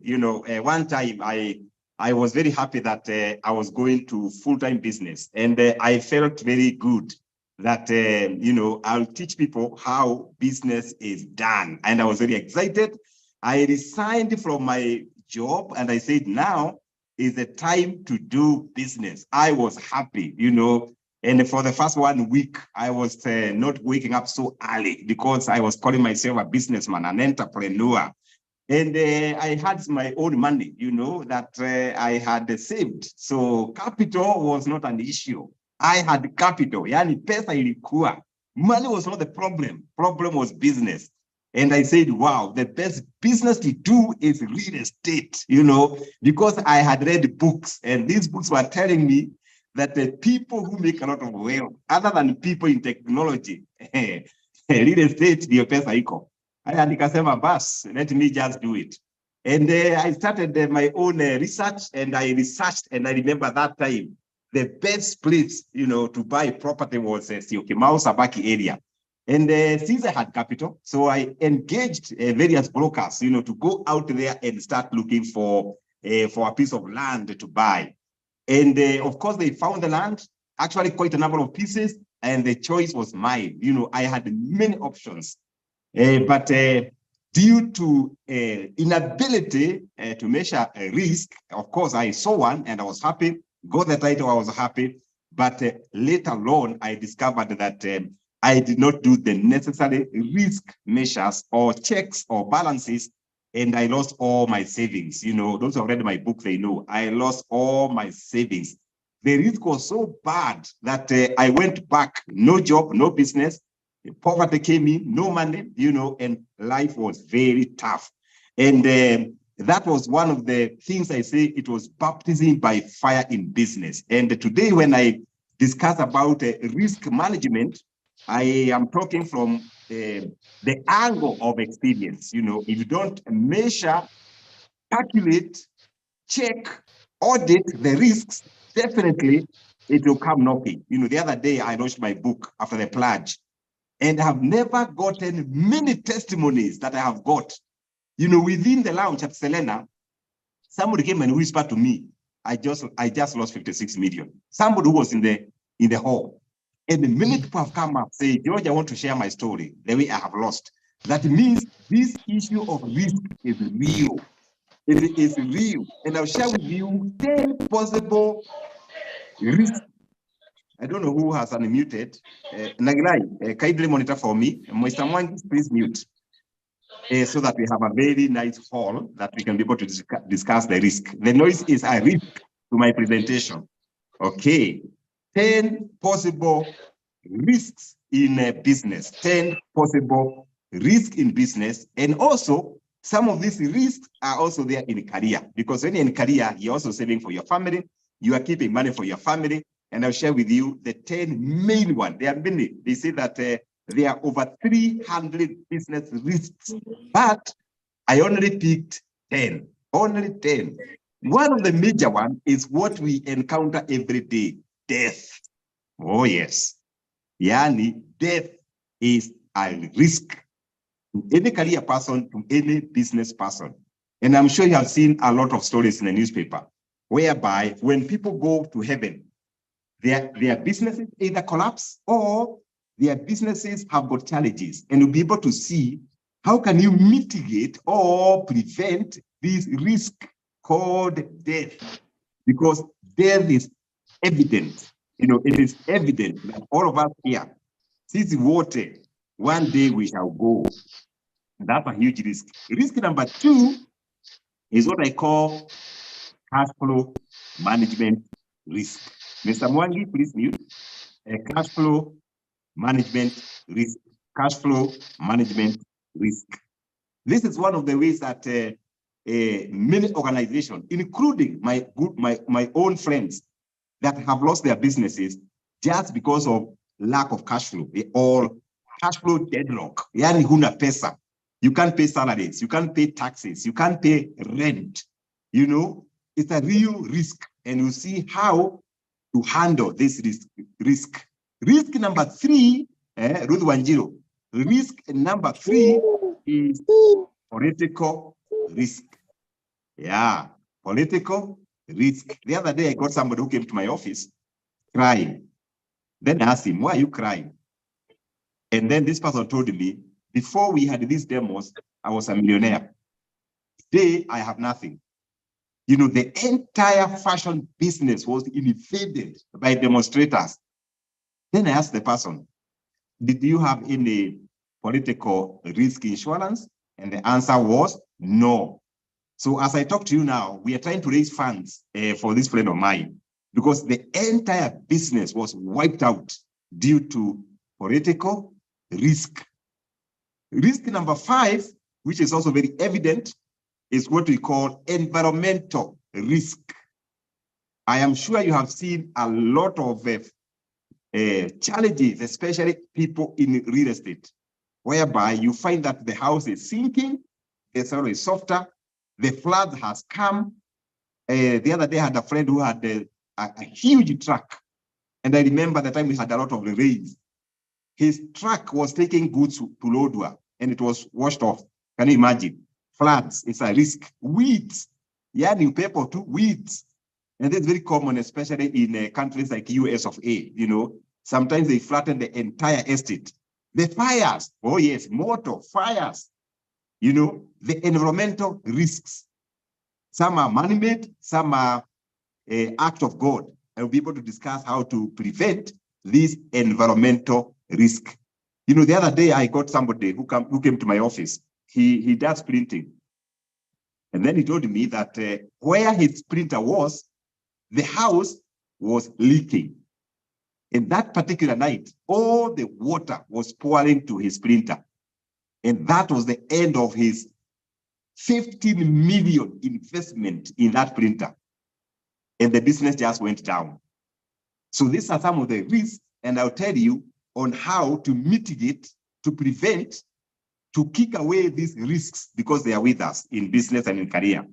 one time I was very happy that I was going to full-time business, and I felt very good that, I'll teach people how business is done. And I was very excited. I resigned from my job and I said, now is the time to do business. I was happy, and for the first 1 week, I was not waking up so early because I was calling myself a businessman, an entrepreneur. And I had my own money, that I had saved. So capital was not an issue. I had capital. Yani pesa ilikuwa. Money was not the problem. Problem was business. And I said, wow, the best business to do is real estate, because I had read books, and these books were telling me that the people who make a lot of wealth, other than people in technology, real estate, ndio pesa iko. Aya nikasema bas, let me just do it. And I started my own research, and I researched, and I remember that time, the best place, to buy property was Syokimau, Sabaki area. And since I had capital, so I engaged various brokers, to go out there and start looking for a piece of land to buy. And of course, they found the land, actually quite a number of pieces, and the choice was mine. I had many options. But due to inability to measure a risk, of course, I saw one and I was happy, got the title, I was happy. But later on, I discovered that I did not do the necessary risk measures or checks or balances, and I lost all my savings. Those who have read my book, they know I lost all my savings. The risk was so bad that I went back, no job, no business. Poverty came in, no money, and life was very tough. And that was one of the things I say, it was baptism by fire in business. And today, when I discuss about risk management, I am talking from the angle of experience. If you don't measure, calculate, check, audit the risks, definitely it will come knocking. The other day I launched my book after the pledge, and I have never gotten many testimonies that I have got. Within the launch at Selena, somebody came and whispered to me, I just lost 56 million. Somebody who was in the hall. And many people have come up say, George, I want to share my story, the way I have lost. That means this issue of risk is real. It is real. And I'll share with you 10 possible risks. I don't know who has unmuted. Nagilai, kindly monitor for me. Mr. Mwangi, please mute. So that we have a very nice hall that we can be able to discuss the risk. The noise is a risk to my presentation. Okay. 10 possible risks in a business. 10 possible risks in business. And also, some of these risks are also there in career. Because when you're in career, you're also saving for your family. You are keeping money for your family. And I'll share with you the 10 main ones. There are many. They say that there are over 300 business risks. But I only picked 10. Only 10. One of the major ones is what we encounter every day. Death. Oh, yes. Yani, death is a risk to any career person, to any business person. And I'm sure you have seen a lot of stories in the newspaper, whereby when people go to heaven, their businesses either collapse or their businesses have got challenges. And you'll be able to see how can you mitigate or prevent this risk called death. Because death is evident. It is evident that all of us here, since water, one day we shall go. That's a huge risk. Risk number 2 is what I call cash flow management risk. Mr. Mwangi, please mute. Cash flow management risk. Cash flow management risk. This is one of the ways that many organizations, including my own friends, that have lost their businesses just because of lack of cash flow or cash flow deadlock. Yani huna pesa. You can't pay salaries. You can't pay taxes. You can't pay rent. It's a real risk. And you see how to handle this risk. Risk number 3, Ruth Wanjiro. Risk number 3 is political risk. Yeah, political risk. The other day, I got somebody who came to my office crying. Then I asked him, why are you crying? And then this person told me, before we had these demos, I was a millionaire. Today, I have nothing. You know, the entire fashion business was invaded by demonstrators. Then I asked the person, did you have any political risk insurance? And the answer was no. So as I talk to you now, we are trying to raise funds for this friend of mine because the entire business was wiped out due to political risk. Risk number 5, which is also very evident, is what we call environmental risk. I am sure you have seen a lot of challenges, especially people in real estate, whereby you find that the house is sinking, the soil is softer, the flood has come. The other day I had a friend who had a huge truck. And I remember the time we had a lot of rains. His truck was taking goods to Lodwar and it was washed off. Can you imagine? Floods, it's a risk. Weeds, yeah, new paper too, weeds. And that's very common, especially in countries like US of A, you know, sometimes they flatten the entire estate. The fires, oh yes, motor, fires, you know, the environmental risks. Some are man-made, some are act of God. I will be able to discuss how to prevent this environmental risk. You know, the other day I got somebody who came to my office. He does printing. And then he told me that where his printer was, the house was leaking. And that particular night, all the water was pouring to his printer. And that was the end of his 15 million investment in that printer. And the business just went down. So these are some of the risks, and I'll tell you on how to mitigate, to prevent, to kick away these risks because they are with us in business and in career.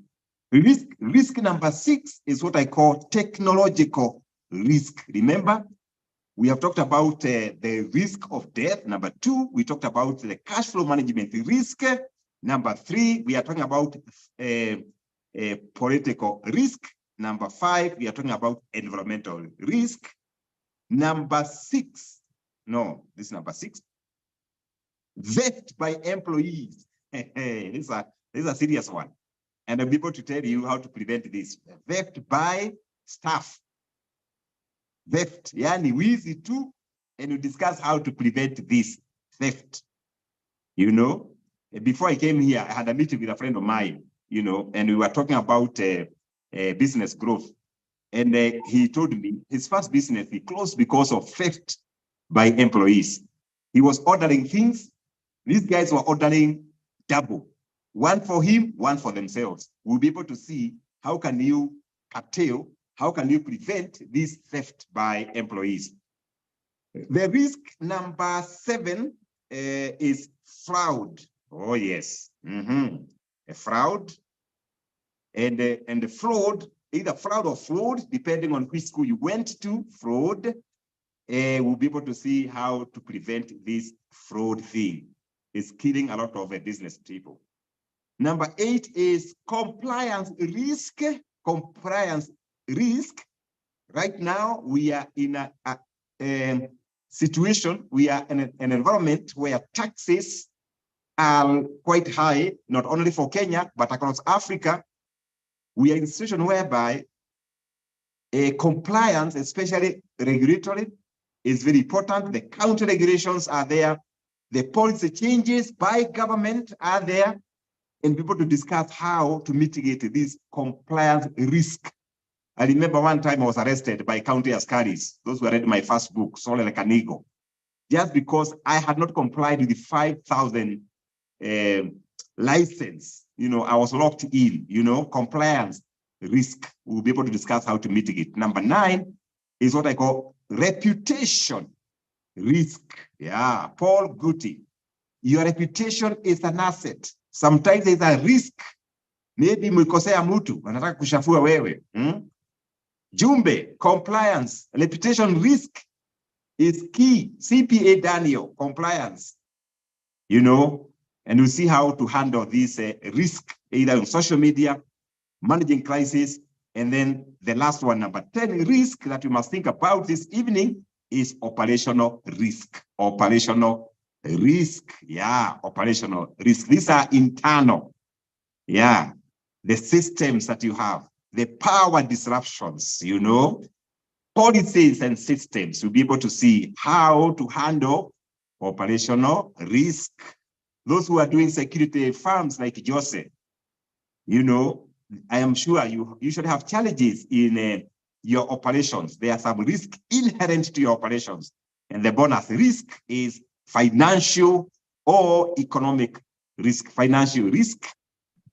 Risk number 6 is what I call technological risk. Remember, we have talked about the risk of death. Number 2, we talked about the cash flow management risk. Number 3, we are talking about political risk. Number 5, we are talking about environmental risk. Number 6, no, this is number 6. Theft by employees. This is a serious one. And I'm able to tell you how to prevent this. Theft by staff. Theft, yani wizi too, and we discuss how to prevent this theft. You know, before I came here, I had a meeting with a friend of mine, you know, and we were talking about business growth. And he told me his first business, he closed because of theft by employees. He was ordering things. These guys were ordering double. One for him, one for themselves. We'll be able to see how can you curtail, how can you prevent this theft by employees. The risk number 7 is fraud. Oh, yes. A fraud. And the fraud, either fraud or fraud, depending on which school you went to, fraud, we'll be able to see how to prevent this fraud thing. It's killing a lot of business people. Number 8 is compliance risk. Compliance risk. Right now, we are in a situation, we are in an environment where taxes are quite high, not only for Kenya, but across Africa. We are in a situation whereby compliance, especially regulatory, is very important. The county regulations are there. The policy changes by government are there. And people to discuss how to mitigate this compliance risk. I remember one time I was arrested by county askaris, those who read my first book, Soul Like an Eagle, just because I had not complied with the 5,000 license. You know, I was locked in, you know, compliance risk. We'll be able to discuss how to mitigate. Number 9 is what I call reputation risk. Yeah, Paul Guti. Your reputation is an asset. Sometimes there's a risk. Maybe mkosea mtu, wanataka kushafua wewe. Jumbe, compliance, reputation risk is key. CPA Daniel, compliance. You know, and we'll see how to handle this risk, either on social media managing crisis. And then the last one, number 10, risk that you must think about this evening is operational risk. Operational risk. Yeah, operational risk. These are internal. Yeah, the systems that you have, the power disruptions, you know, policies and systems. You'll be able to see how to handle operational risk. Those who are doing security firms like Joseph, you know, I am sure you should have challenges in your operations. There are some risk inherent to your operations. And the bonus risk is financial or economic risk. Financial risk.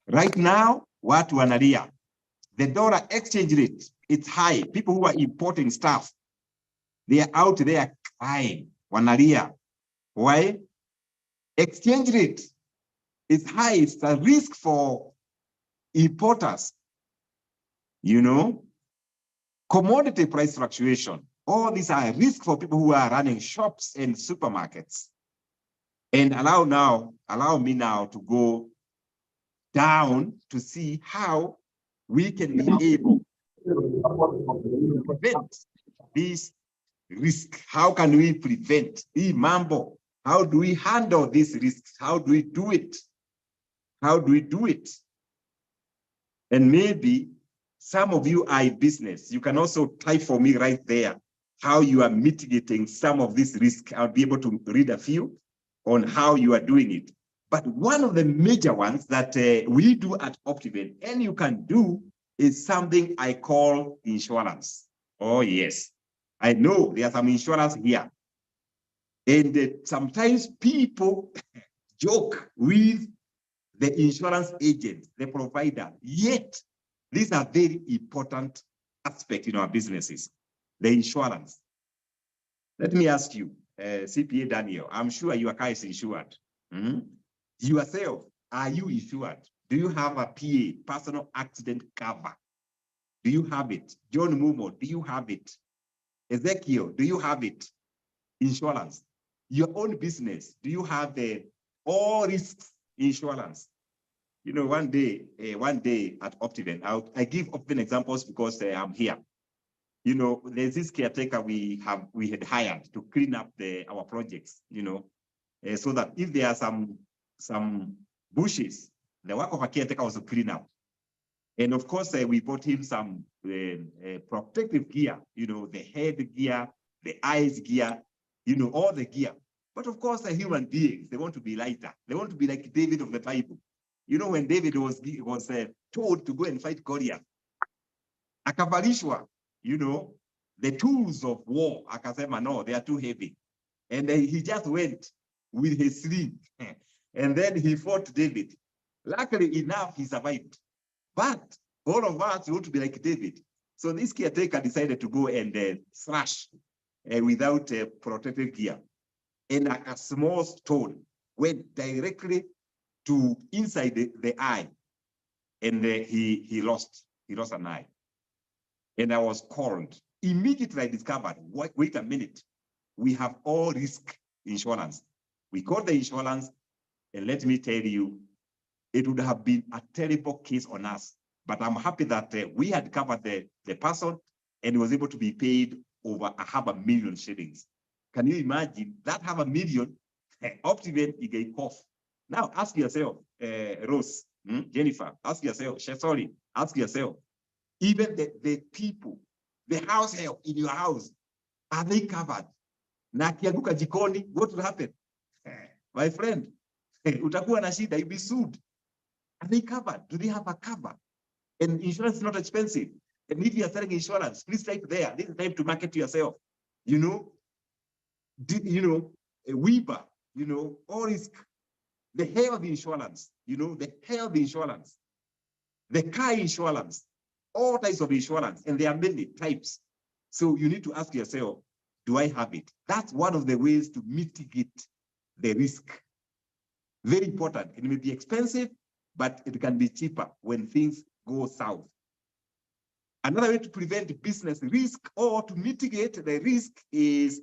Right now, watu wanalia. The dollar exchange rate, it's high. People who are importing stuff, they are out there crying. Wanalia. Why? Exchange rate is high. It's a risk for importers. You know, commodity price fluctuation. All these are risks for people who are running shops and supermarkets. And allow me now to go down to see how we can be able to prevent this risk. How can we prevent the mambo? How do we handle these risks? How do we do it? How do we do it? And maybe some of you are in business. You can also type for me right there how you are mitigating some of this risk. I'll be able to read a few on how you are doing it. But one of the major ones that we do at Optiven, and you can do, is something I call insurance. Oh, yes. I know there's some insurance here. And sometimes people joke with the insurance agent, the provider, yet these are very important aspects in our businesses, the insurance. Let me ask you, CPA Daniel, I'm sure your car is insured. Yourself, are you insured? Do you have a PA, personal accident cover? Do you have it? John Mumo, do you have it? Ezekiel, do you have it? Insurance. Your own business, do you have the all risks insurance? You know, one day at Optiven, I give Optiven examples because I'm here. You know, there's this caretaker we had hired to clean up our projects, you know, so that if there are some bushes, the work of a caretaker was to clean up. And of course, we bought him some protective gear, you know, the head gear, the eyes gear, you know, all the gear. But of course, the human beings, they want to be lighter. They want to be like David of the Bible. You know, when David was told to go and fight Goliath, akavalishwa, you know, the tools of war, akasema, no, they are too heavy. And then he just went with his sling. And then he fought David. Luckily enough, he survived. But all of us want to be like David. So this caretaker decided to go and slash without protective gear. And a small stone went directly to inside the eye. And he lost an eye. And I was called. Immediately I discovered, wait a minute, we have all risk insurance. We called the insurance, and let me tell you, it would have been a terrible case on us. But I'm happy that we had covered the person, and he was able to be paid over 500,000 shillings. Can you imagine that 500,000? Optiven gave off. Now ask yourself, Rose, Jennifer, ask yourself, sorry, ask yourself, even the people, the house help in your house, are they covered? Na kianguka jikoni, what will happen? My friend, utakuwa na shida, you'll be sued. Are they covered? Do they have a cover? And insurance is not expensive. And if you are selling insurance, please type there. This is time to market to yourself. You know, a Weaver, you know, all risk. The health insurance, you know, the health insurance, the car insurance, all types of insurance, and there are many types. So you need to ask yourself, do I have it? That's one of the ways to mitigate the risk. Very important. It may be expensive, but it can be cheaper when things go south. Another way to prevent business risk or to mitigate the risk is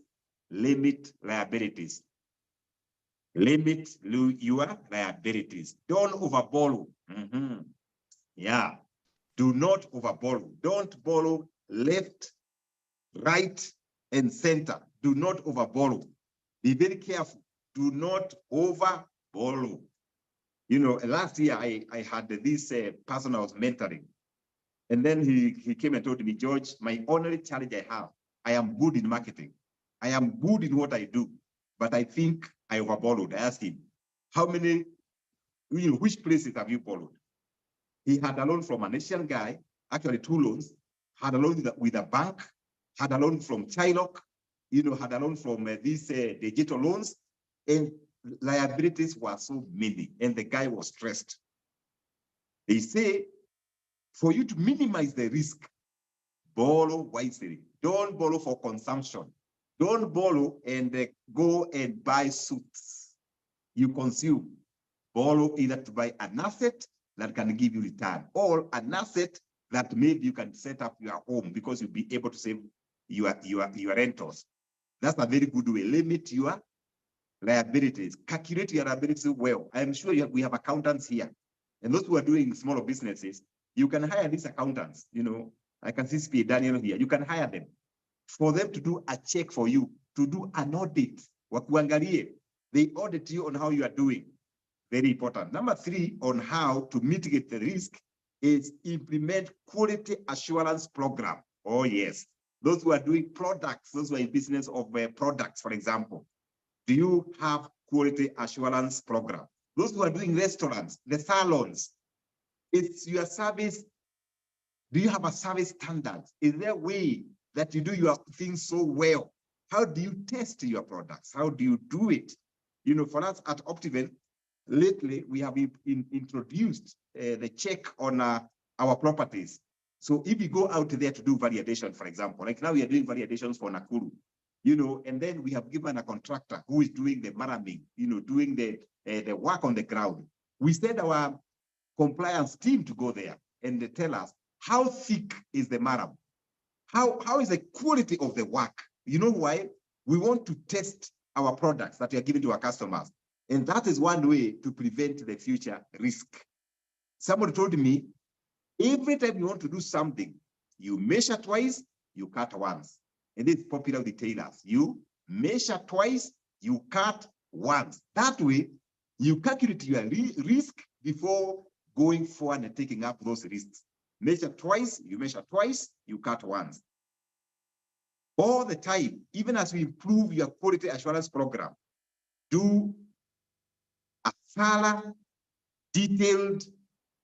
limit liabilities. Limit your liabilities. Don't overborrow. Yeah. Do not overborrow. Don't borrow left, right, and center. Do not overborrow. Be very careful. Do not overborrow. You know, last year I had this person I was mentoring. And then he came and told me, George, my only challenge I am good in marketing. I am good in what I do, but I think I overborrowed. I asked him, how many, which places have you borrowed? He had a loan from an Asian guy, actually 2 loans, had a loan with a bank, had a loan from Chilok, had a loan from these digital loans, and liabilities were so many, and the guy was stressed. They say, for you to minimize the risk, borrow wisely. Don't borrow for consumption. Don't borrow and go and buy suits. You consume. Borrow either to buy an asset that can give you return, or an asset that maybe you can set up your home because you'll be able to save your rentals. That's a very good way. Limit your liabilities. Calculate your liabilities well. I'm sure we have accountants here. And those who are doing smaller businesses, you can hire these accountants. I can see SP Daniel here. You can hire them for them to do a check for you, to do an audit. Wakuangalie. They audit you on how you are doing. Very important. Number 3 on how to mitigate the risk is implement quality assurance program. Oh, yes. Those who are doing products, those who are in business of products, for example, do you have quality assurance program? Those who are doing restaurants, the salons, it's your service. Do you have a service standard? Is there a way that you do your things so well? How do you test your products? How do you do it? For us at Optiven, lately we have introduced the check on our properties. So if you go out there to do validation, for example, like now we are doing validations for Nakuru, and then we have given a contractor who is doing the maraming, doing the work on the ground. We send our compliance team to go there and they tell us how thick is the maram, how is the quality of the work. You know why? We want to test our products that we are giving to our customers. And that is one way to prevent the future risk. Somebody told me, every time you want to do something, you measure twice, you cut once. And it's popular with the tailors. You measure twice, you cut once. That way, you calculate your risk before going forward and taking up those risks. Measure twice, you cut once. All the time, even as we improve your quality assurance program, do a thorough, detailed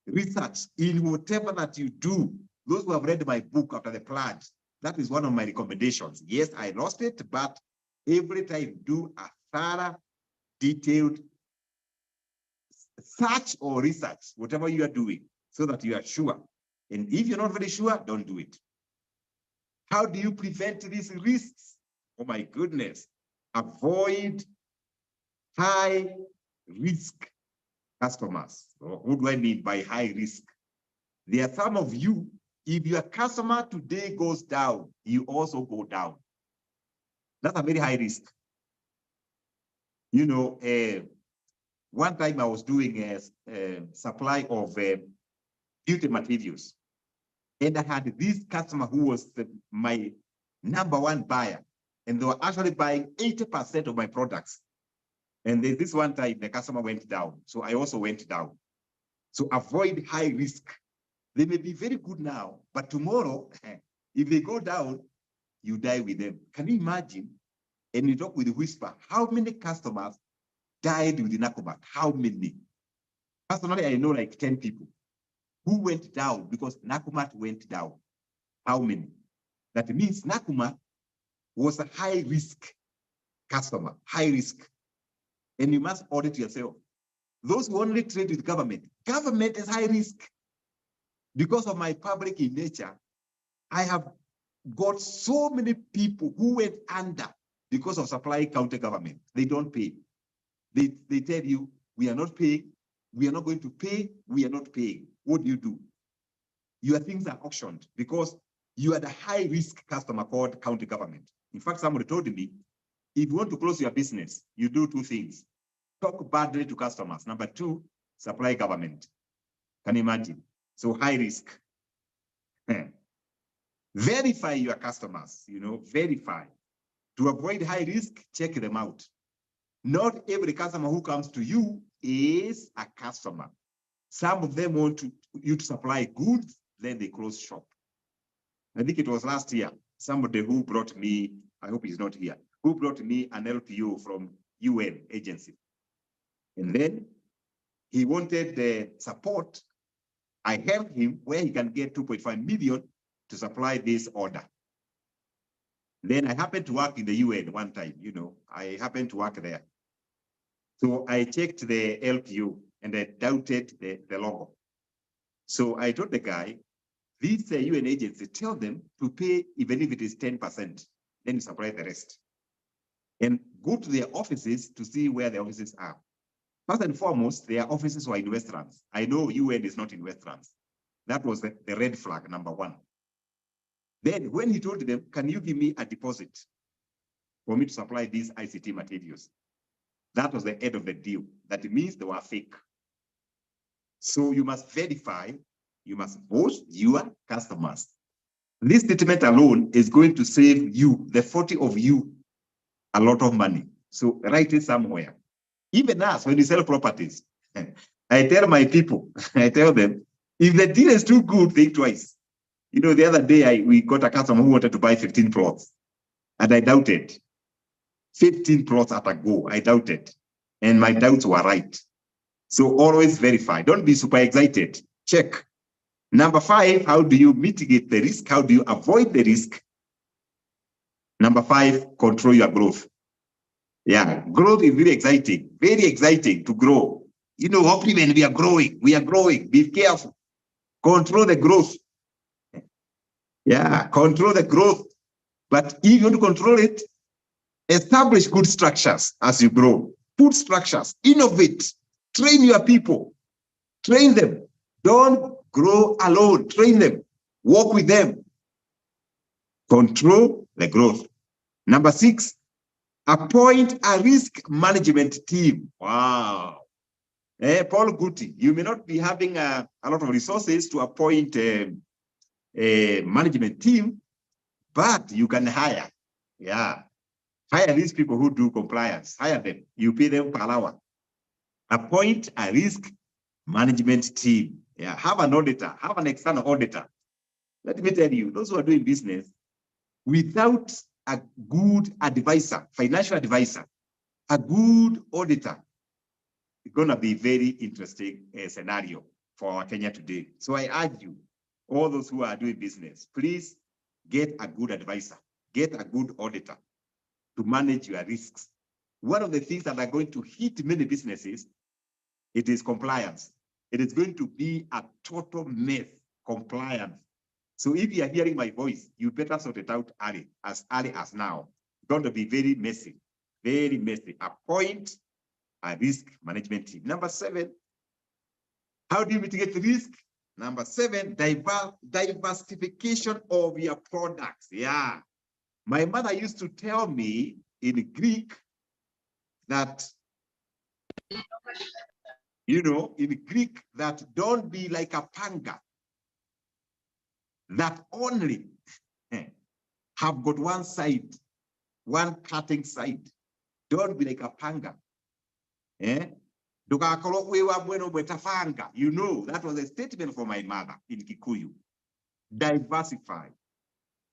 research in whatever that you do. Those who have read my book after the pledge, that is one of my recommendations. Yes, I lost it, but every time do a thorough, detailed search or research, whatever you are doing, so that you are sure. And if you're not very sure, don't do it. How do you prevent these risks? Oh my goodness. Avoid high risk customers. What do I mean by high risk? There are some of you, if your customer today goes down, you also go down. That's a very high risk. One time I was doing a supply of beauty materials. And I had this customer who was my #1 buyer. And they were actually buying 80% of my products. And this one time, the customer went down. So I also went down. So avoid high risk. They may be very good now, but tomorrow, if they go down, you die with them. Can you imagine? And you talk with a whisper, how many customers died with Nakumat? How many? Personally, I know like 10 people who went down because Nakumat went down. How many? That means Nakumat was a high risk customer, high risk. And you must audit yourself. Those who only trade with government is high risk. Because of my public in nature, I have got so many people who went under because of supply counter government. They don't pay. They tell you, we are not paying, we are not going to pay, we are not paying. What do? Your things are auctioned because you are the high risk customer called county government. In fact, somebody told me, if you want to close your business, you do 2 things. Talk badly to customers. Number 2, supply government. Can you imagine? So high risk. Verify your customers, verify. To avoid high risk, check them out. Not every customer who comes to you is a customer. Some of them want you to supply goods, then they close shop. I think it was last year, somebody who brought me, I hope he's not here, who brought me an LPO from UN agency. And then he wanted the support. I helped him where he can get 2.5 million to supply this order. Then I happened to work in the UN one time, I happened to work there. So I checked the LPO and I doubted the logo. So I told the guy, this UN agency, tell them to pay even if it is 10%, then you supply the rest. And go to their offices to see where the offices are. First and foremost, their offices were in Westlands. I know UN is not in Westlands. That was the red flag, number one. Then when he told them, can you give me a deposit for me to supply these ICT materials? That was the end of the deal. That means they were fake. So you must verify, you must host your customers. This statement alone is going to save you, the 40 of you, a lot of money. So write it somewhere. Even us, when we sell properties, I tell my people, I tell them, if the deal is too good, think twice. The other day, we got a customer who wanted to buy 15 plots, and I doubted. 15 plots at a go, I doubted. And my doubts were right. So always verify. Don't be super excited. Check. Number 5, how do you mitigate the risk? How do you avoid the risk? Number 5, control your growth. Yeah, growth is very exciting to grow. Hopefully when we are growing, be careful. Control the growth. Yeah, control the growth. But if you want to control it, establish good structures as you grow. Put structures, innovate, train your people, train them. Don't grow alone, train them, work with them. Control the growth. Number 6, appoint a risk management team. Wow. Paul Guti, you may not be having a lot of resources to appoint a management team, but you can hire. Yeah. Hire these people who do compliance. Hire them. You pay them per hour. Appoint a risk management team. Yeah. Have an auditor. Have an external auditor. Let me tell you, those who are doing business, without a good advisor, financial advisor, a good auditor, it's going to be very interesting scenario for our Kenya today. So I urge you, all those who are doing business, please get a good advisor, get a good auditor to manage your risks. One of the things that are going to hit many businesses, it is compliance. It is going to be a total mess, compliance. So if you are hearing my voice, you better sort it out early as now. It's going to be very messy, very messy. Appoint a risk management team. Number 7, how do you mitigate the risk? Number 7, diversification of your products. Yeah. My mother used to tell me in Greek that, in Greek, that don't be like a panga, that only have got one side, one cutting side. Don't be like a panga. That was a statement from my mother in Kikuyu. Diversify,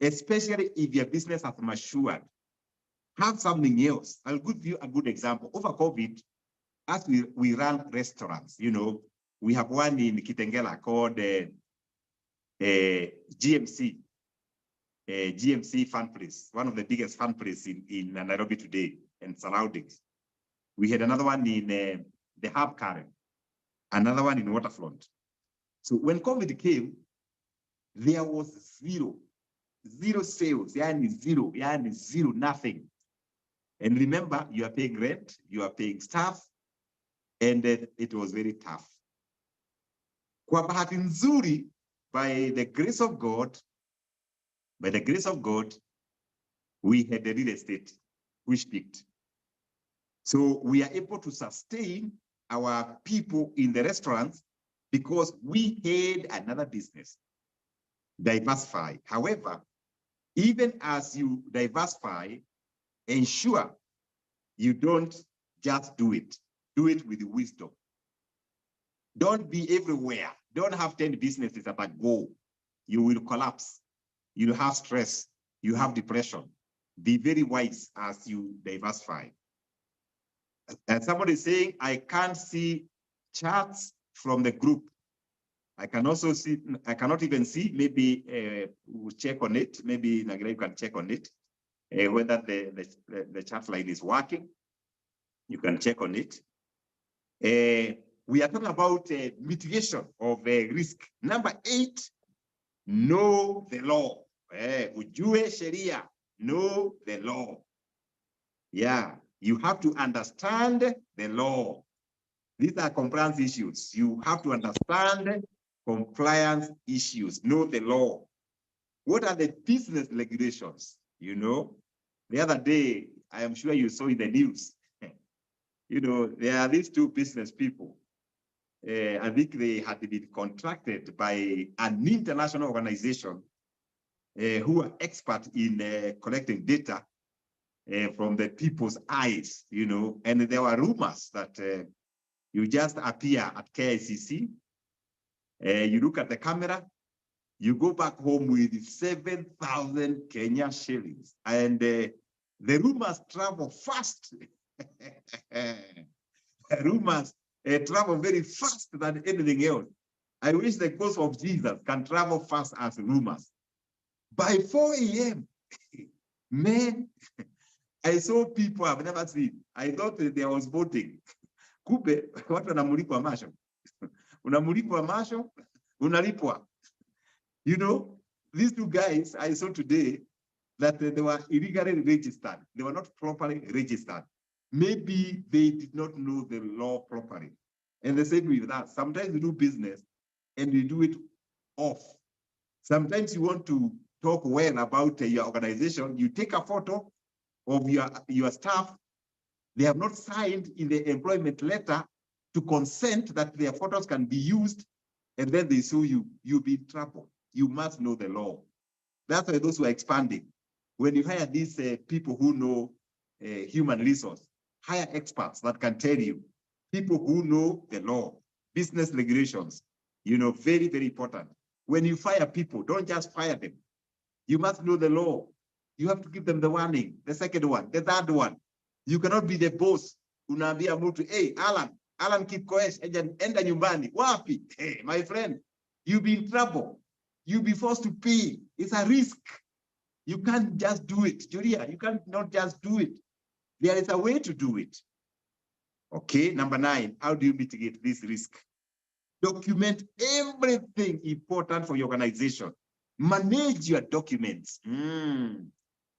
especially if your business has matured. Have something else. I'll give you a good example. Over COVID, as we run restaurants, we have one in Kitengela called GMC, GMC Fun Place, one of the biggest fun places in Nairobi today and surroundings. We had another one in the Hub Karen, another one in Waterfront. So when COVID came, there was zero sales, zero, nothing. And remember, you are paying rent, you are paying staff, and it was very tough. Kwa bahati nzuri, by the grace of God, we had the real estate which peaked. So we are able to sustain our people in the restaurants because we had another business. Diversify. However, Even as you diversify, ensure you don't just do it. Do it with wisdom. Don't be everywhere. Don't have 10 businesses at a go. You will collapse. You have stress. You have depression. Be very wise as you diversify. And somebody is saying, I can't see charts from the group. I can also see, I cannot even see, maybe we'll check on it. Maybe Nagira, you can check on it, whether the chart line is working. You can check on it. We are talking about mitigation of risk. Number 8, know the law. Ujue sheria, know the law. Yeah, you have to understand the law. These are compliance issues. You have to understand compliance issues, know the law. What are the business regulations? You know, the other day, I am sure you saw in the news, you know, there are these 2 business people. I think they had been contracted by an international organization who are expert in collecting data from the people's eyes, you know, and there were rumors that you just appear at KICC, you look at the camera, you go back home with 7,000 Kenya shillings, and the rumors travel fast. Rumors travel very fast than anything else. I wish the ghost of Jesus can travel fast as rumors. By 4 a.m., man, I saw people I've never seen. I thought that there was voting. Kumbe, watu wanamulikwa macho. Unamulikwa macho, unalipwa. You know, these 2 guys I saw today that they were illegally registered. They were not properly registered. Maybe they did not know the law properly. And the same with that. Sometimes we do business and we do it off. Sometimes you want to talk well about your organization. You take a photo of your staff. They have not signed in the employment letter to consent that their photos can be used, and then they sue you. You'll be in trouble. You must know the law. That's why those who are expanding, when you hire these people who know human resource, hire experts that can tell you, people who know the law, business regulations, you know, very, very important. When you fire people, don't just fire them. You must know the law. You have to give them the warning, the second one, the third one. You cannot be the boss. Unaambia mtu, hey, Alan Kipkoech, enda nyumbani. Wapi? Hey, my friend, you'll be in trouble. You'll be forced to pay. It's a risk. You can't just do it. Julia, you can't not just do it. There is a way to do it. Okay, number 9, how do you mitigate this risk? Document everything important for your organization. Manage your documents.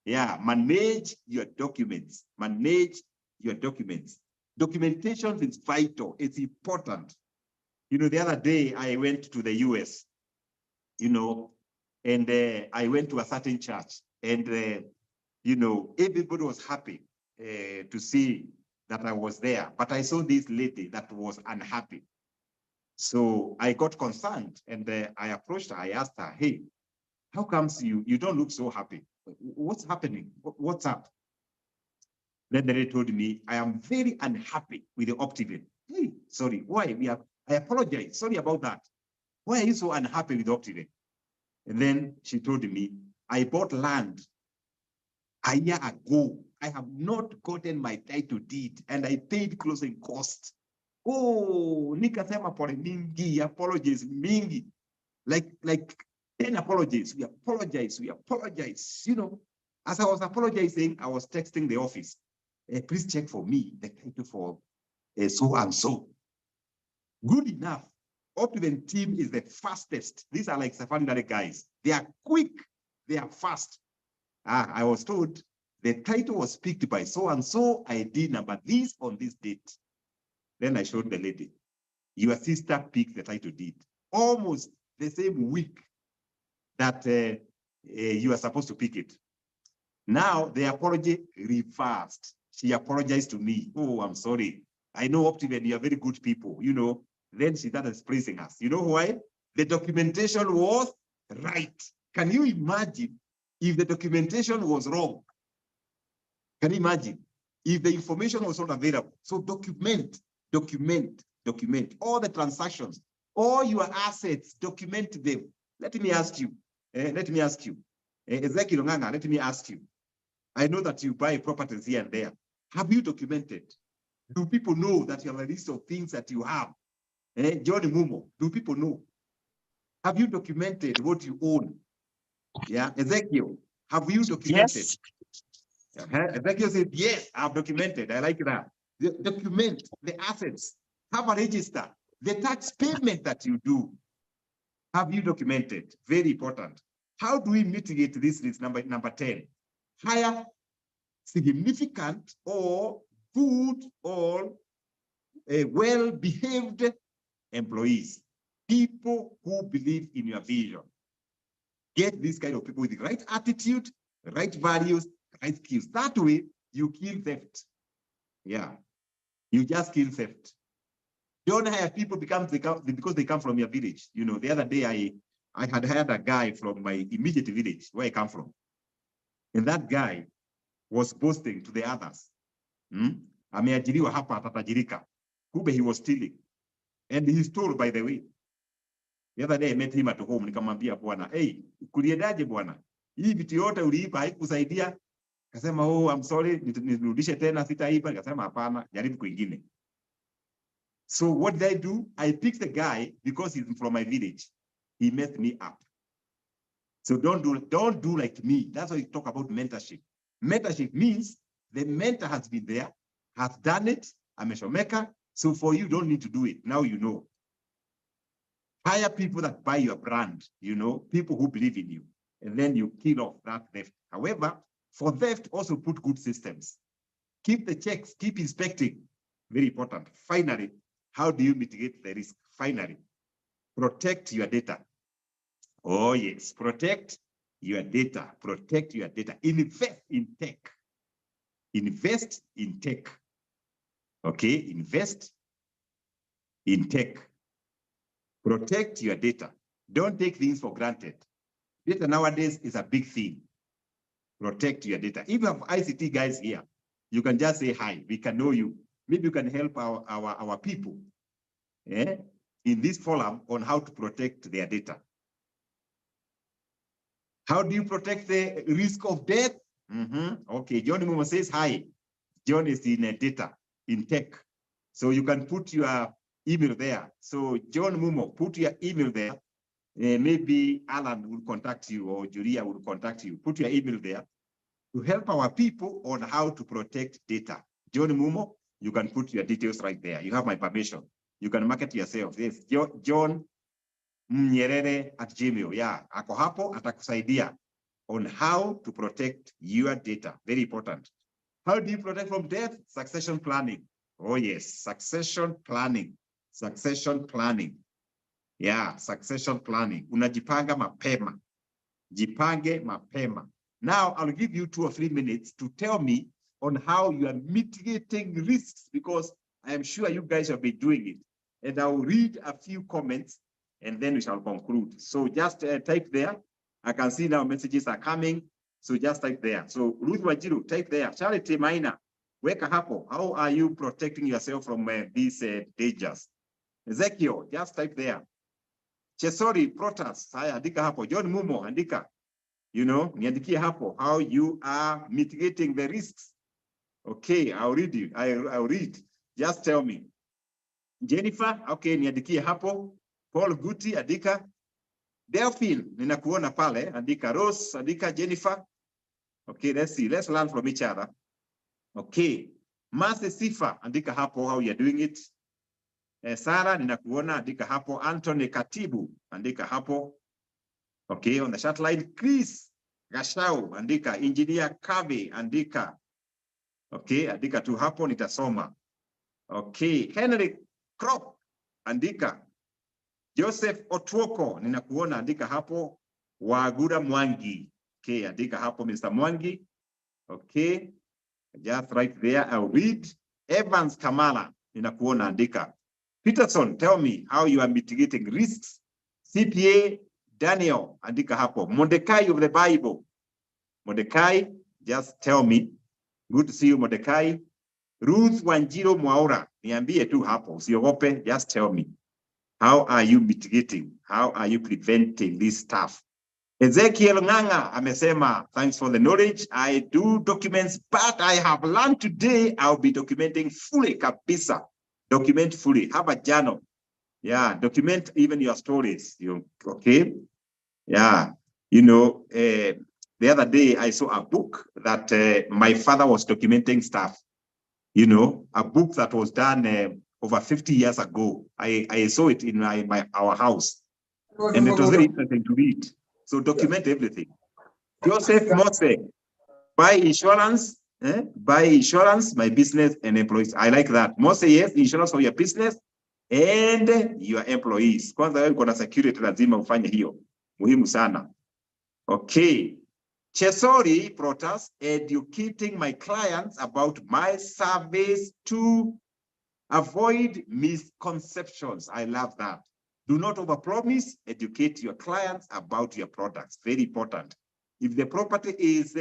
Yeah, manage your documents. Manage your documents. Documentation is vital. It's important. You know, the other day I went to the US, you know, and I went to a certain church, and, you know, everybody was happy to see that I was there. But I saw this lady that was unhappy. So I got concerned, and I approached her. I asked her, hey, how comes you don't look so happy? What's happening? What's up? Then they told me, I am very unhappy with the Optiven. Hey, sorry, why? I apologize. Sorry about that. Why are you so unhappy with Optiven? And then she told me, I bought land a year ago. I have not gotten my title deed, and I paid closing costs. Oh, nikasema pole mingi, apologies mingi. Like 10 apologies. We apologize. You know, as I was apologizing, I was texting the office. Please check for me the title for so and so. Good enough. Optiven team is the fastest. These are like Safari guys. They are quick. They are fast. I was told the title was picked by so and so. I did number this on this date. Then I showed the lady. Your sister picked the title deed almost the same week that you are supposed to pick it. Now the apology reversed. She apologized to me. Oh, I'm sorry. I know Optiven, you are very good people, you know. Then she started praising us. You know why? The documentation was right. Can you imagine if the documentation was wrong. Can you imagine? If the information was not available. So document all the transactions, all your assets, document them. Let me ask you, Ezekiel Nganga, let me ask you. I know that you buy properties here and there. Have you documented? Do people know that you have a list of things that you have? John Mumo, do people know? Have you documented what you own? Yeah, Ezekiel, have you documented? Yes. Ezekiel said, yes, I've documented. I like that. Document the assets. Have a register. The tax payment that you do. Have you documented? Very important. How do we mitigate this risk? Number 10. Hire significant or good or well-behaved employees. People who believe in your vision. Get this kind of people with the right attitude, right values, right skills. That way, you kill theft. Yeah, you just kill theft. Don't hire people because they come from your village. You know, the other day I had hired a guy from my immediate village where I come from. And that guy was boasting to the others. Ameajiriwa hapa atatajirika. Kumbe he was stealing. And he stole, by the way. The other day I met him at home. Nikamwambia bwana, hey, kuliendaje bwana? Hii vitu yote uliipa haikusaidia. Akasema, oh, I'm sorry, nirudishe tena sitaipa. Akasema hapana, jaribu kwingine. So what did I do? I picked the guy because he's from my village. He messed me up. So don't do like me. That's why you talk about mentorship. Mentorship means the mentor has been there, has done it, ameshomeka. So for you, don't need to do it. Now you know. Hire people that buy your brand, you know, people who believe in you. And then you kill off that theft. However, for theft, also put good systems. Keep the checks, keep inspecting. Very important. Finally, how do you mitigate the risk? Finally, protect your data. Oh, yes. Protect your data. Protect your data. Invest in tech. Invest in tech. Okay? Invest in tech. Protect your data. Don't take things for granted. Data nowadays is a big thing. Protect your data. If you have ICT guys here, you can just say hi. We can know you. Maybe you can help our people in this forum on how to protect their data. How do you protect the risk of death? Okay, John Momo says hi. John is in data, in tech. So you can put your email there. So John Momo, put your email there. Maybe Alan will contact you or Julia will contact you. Put your email there to help our people on how to protect data. John Momo, you can put your details right there. You have my permission. You can market yourself. Yes, John Nyerere@gmail. Yeah, ako hapo atakusaidia on how to protect your data. Very important. How do you protect from death? Succession planning. Oh yes, succession planning. Succession planning. Yeah, succession planning. Unajipanga mapema. Jipange mapema. Now, I'll give you 2 or 3 minutes to tell me on how you are mitigating risks, because I am sure you guys have been doing it. And I'll read a few comments and then we shall conclude. So just type there. I can see now messages are coming. So just type there. So Ruth Wajiru, type there. Charity Maina, weka hapo. How are you protecting yourself from these dangers? Ezekiel, just type there. Chesori, Protas, haya, andika hapo. John Mumo, andika. You know, niandikie hapo. How you are mitigating the risks. Okay, I'll read you. I'll read. Just tell me. Jennifer, okay, niandikie hapo. Paul Guti, andika. Delphine, ninakuona pale, andika. Rose, andika. Jennifer. Okay, let's see. Let's learn from each other. Okay. Mase Sifa, andika hapo how you're doing it. Sarah, ninakuona, andika hapo. Anthony Katibu, andika hapo. Okay, on the chat line. Chris Gashau, andika. Engineer Kavi, andika. Okay, andika tu hapo, nitasoma. Okay, Henry Krop, andika. Joseph Otwoko, ninakuona, andika hapo. Wagura Mwangi. Okay, andika hapo, Mr. Mwangi. Okay, just right there, I'll read. Evans Kamala, ninakuona, andika. Peterson, tell me how you are mitigating risks. CPA Daniel, andika hapo. Mordecai of the Bible, Mordecai, just tell me. Good to see you, Mordecai. Ruth Wanjiro Mwaura, niambie tu hapo, usiogope, just tell me. How are you mitigating? How are you preventing this stuff? Ezekiel Nganga amesema, thanks for the knowledge. I do documents, but I have learned today I'll be documenting fully, kabisa. Document fully. Have a journal. Yeah, document even your stories. Okay? Yeah. You know, the other day I saw a book that my father was documenting stuff. You know, a book that was done over 50 years ago. I saw it in our house. And it was very interesting to read. So document everything. Joseph Mose, buy insurance, my business and employees. I like that. Mose, yes, insurance for your business and your employees. Kwanza wewe kuna security lazima ufanye hiyo. Muhimu sana. Okay. Chesori Protas, educating my clients about my service to avoid misconceptions. I love that. Do not overpromise. Educate your clients about your products. Very important. If the property is,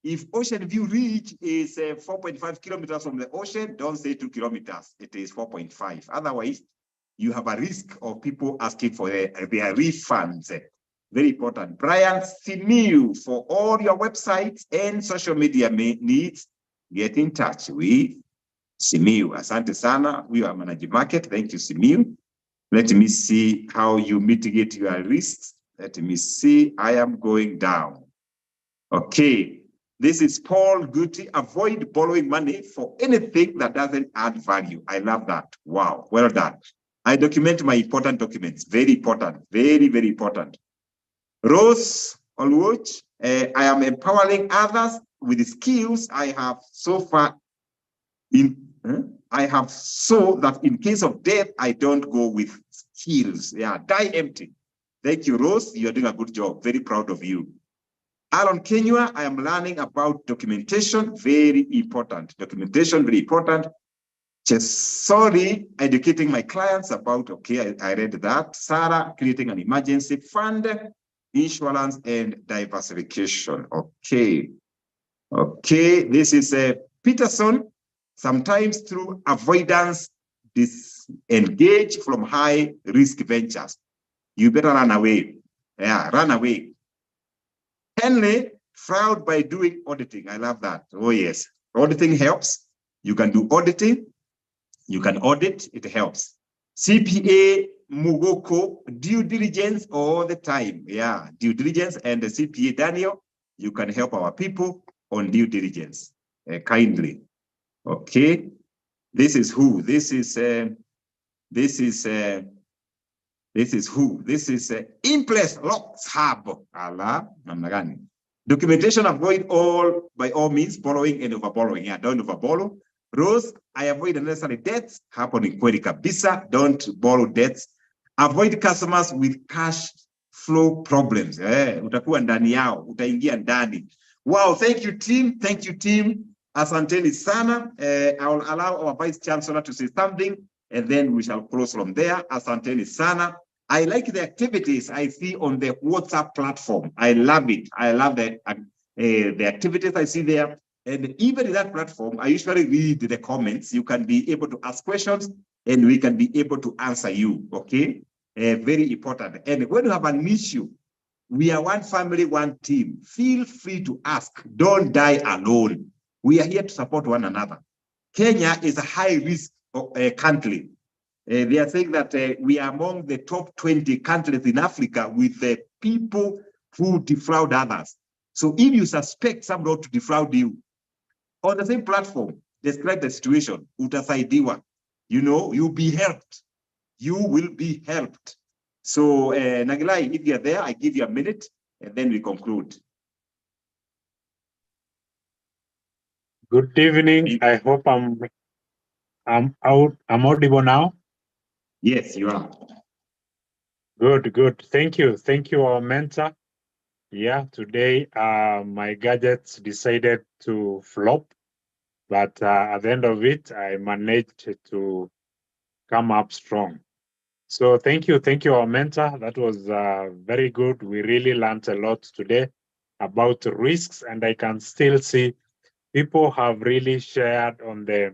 if Ocean View Ridge is 4.5 kilometers from the ocean, don't say 2 kilometers. It is 4.5. Otherwise, you have a risk of people asking for their refunds. Very important. Brian Simiu, for all your websites and social media needs, get in touch with Simiu. Asante sana. We are Managing Market. Thank you, Simiu. Let me see how you mitigate your risks. Let me see. I am going down. Okay. This is Paul Guti. Avoid borrowing money for anything that doesn't add value. I love that. Wow. Well done. I document my important documents. Very important. Very, very important. Rose Olwuch, I am empowering others with the skills I have so far I have so that in case of death, I don't go with skills. Yeah, die empty. Thank you, Rose. You're doing a good job. Very proud of you. Alan Kenya, I am learning about documentation. Very important. Documentation, very important. Just sorry, educating my clients about, okay, I read that. Sarah, creating an emergency fund, insurance, and diversification. Okay. Okay, this is Peterson. Sometimes through avoidance, disengage from high risk ventures. You better run away. Yeah, run away. Henley, fraud by doing auditing. I love that. Oh, yes. Auditing helps. You can do auditing. You can audit. It helps. CPA Mugoko, due diligence all the time. Yeah, due diligence and the CPA Daniel, you can help our people on due diligence kindly. Okay, this is who? This is who? This is Impress Locks Hub. Allah, namna documentation, avoid by all means borrowing and overborrowing. Yeah, don't overborrow. Rose, I avoid unnecessary debts. Happening kweli kabisa. Don't borrow debts. Avoid customers with cash flow problems. Utakuwa ndani yao, utaingia ndani. Wow, thank you team. Thank you team. Asanteni sana. I will allow our Vice Chancellor to say something and then we shall close from there. Asanteni sana. I like the activities I see on the WhatsApp platform. I love it. I love the activities I see there. And even in that platform, I usually read the comments. You can be able to ask questions and we can be able to answer you, okay? Very important. And when you have an issue, we are one family, one team. Feel free to ask. Don't die alone. We are here to support one another. Kenya is a high-risk country. They are saying that we are among the top 20 countries in Africa with the people who defraud others. So if you suspect someone to defraud you, on the same platform, describe the situation, utasaidiwa. You know, you'll be helped. You will be helped. So, Nagilai, if you're there, I give you a minute, and then we conclude. Good evening. I hope I'm audible now. Yes, you are. Good. Thank you, our mentor. Yeah, today my gadgets decided to flop, but at the end of it, I managed to come up strong. So thank you, our mentor. That was very good. We really learned a lot today. about risks, and I can still see people have really shared on the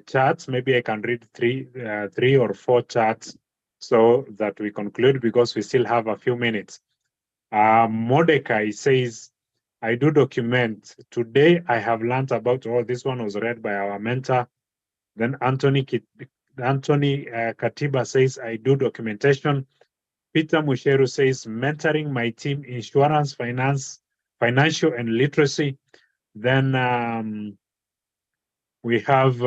charts. Maybe I can read three or four charts so that we conclude, because we still have a few minutes. Mordecai says, I do document. Today I have learned about, this one was read by our mentor. Then Anthony Katiba says, I do documentation. Peter Musheru says, mentoring my team, insurance, finance, financial and literacy. Then we have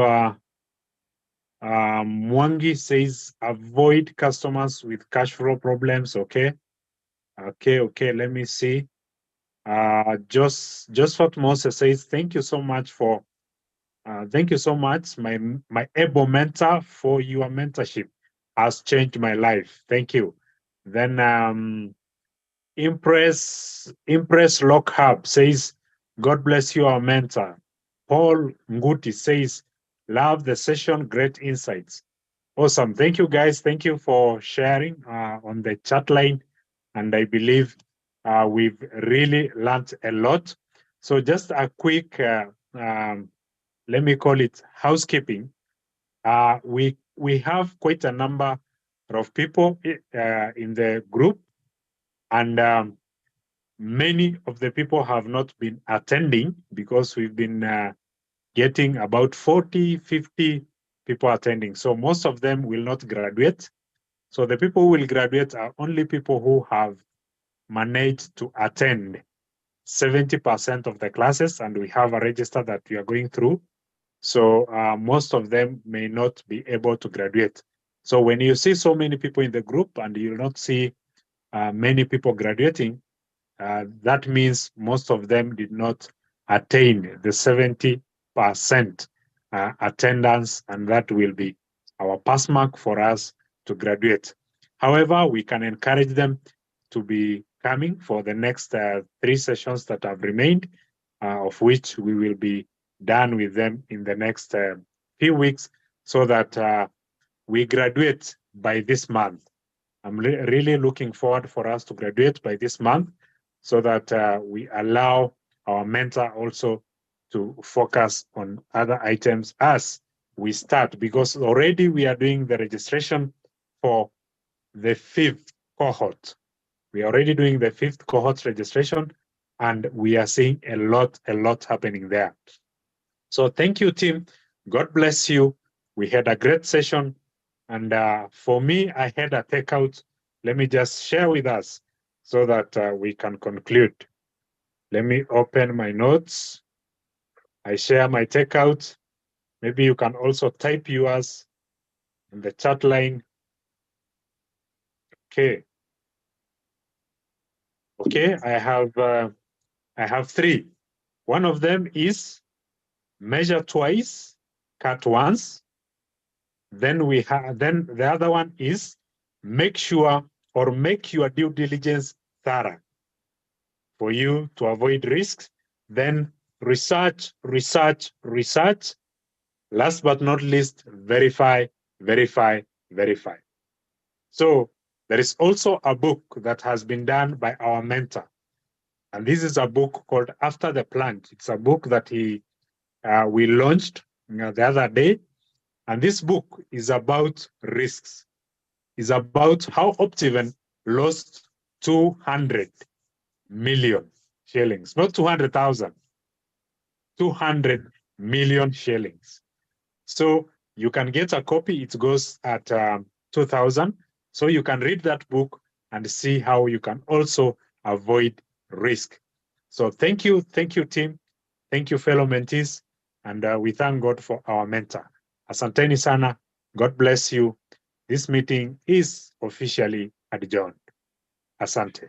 Mwangi says, avoid customers with cash flow problems. Okay. Let me see. Josephat Moses says, thank you so much my able mentor, for your mentorship has changed my life. Thank you. Then Impress Lock Hub says, God bless you, our mentor. Paul Nguti says, love the session, great insights. Awesome. Thank you, guys. Thank you for sharing on the chat line. And I believe we've really learned a lot. So just a quick, let me call it housekeeping. We have quite a number of people in the group, and many of the people have not been attending, because we've been getting about 40, 50 people attending. So most of them will not graduate. So the people who will graduate are only people who have managed to attend 70% of the classes, and we have a register that we are going through. So most of them may not be able to graduate. So when you see so many people in the group and you not see many people graduating, that means most of them did not attain the 70% attendance, and that will be our pass mark for us to graduate. However, we can encourage them to be coming for the next 3 sessions that have remained, of which we will be done with them in the next few weeks, so that we graduate by this month. I'm really looking forward for us to graduate by this month, so that we allow our mentor also to focus on other items as we start, because already we are doing the registration for the 5th cohort. We are already doing the 5th cohort registration, and we are seeing a lot happening there. So thank you, team. God bless you. We had a great session. And for me, I had a takeout. Let me just share with us so that we can conclude. Let me open my notes. I share my takeout. Maybe you can also type yours in the chat line. Okay. Okay, I have 3. One of them is measure twice, cut once. Then the other one is make sure or make your due diligence thorough for you to avoid risks. Then research. Last but not least, verify. So there is also a book that has been done by our mentor. And this is a book called After the Plunge. It's a book that we launched the other day. And this book is about risks. It's about how Optiven lost 200 million shillings, not 200,000, 200 million shillings. So you can get a copy. It goes at 2,000. So you can read that book and see how you can also avoid risk. So thank you, team. Thank you, fellow mentees. And we thank God for our mentor. Asanteni sana. God bless you. This meeting is officially adjourned. Asante.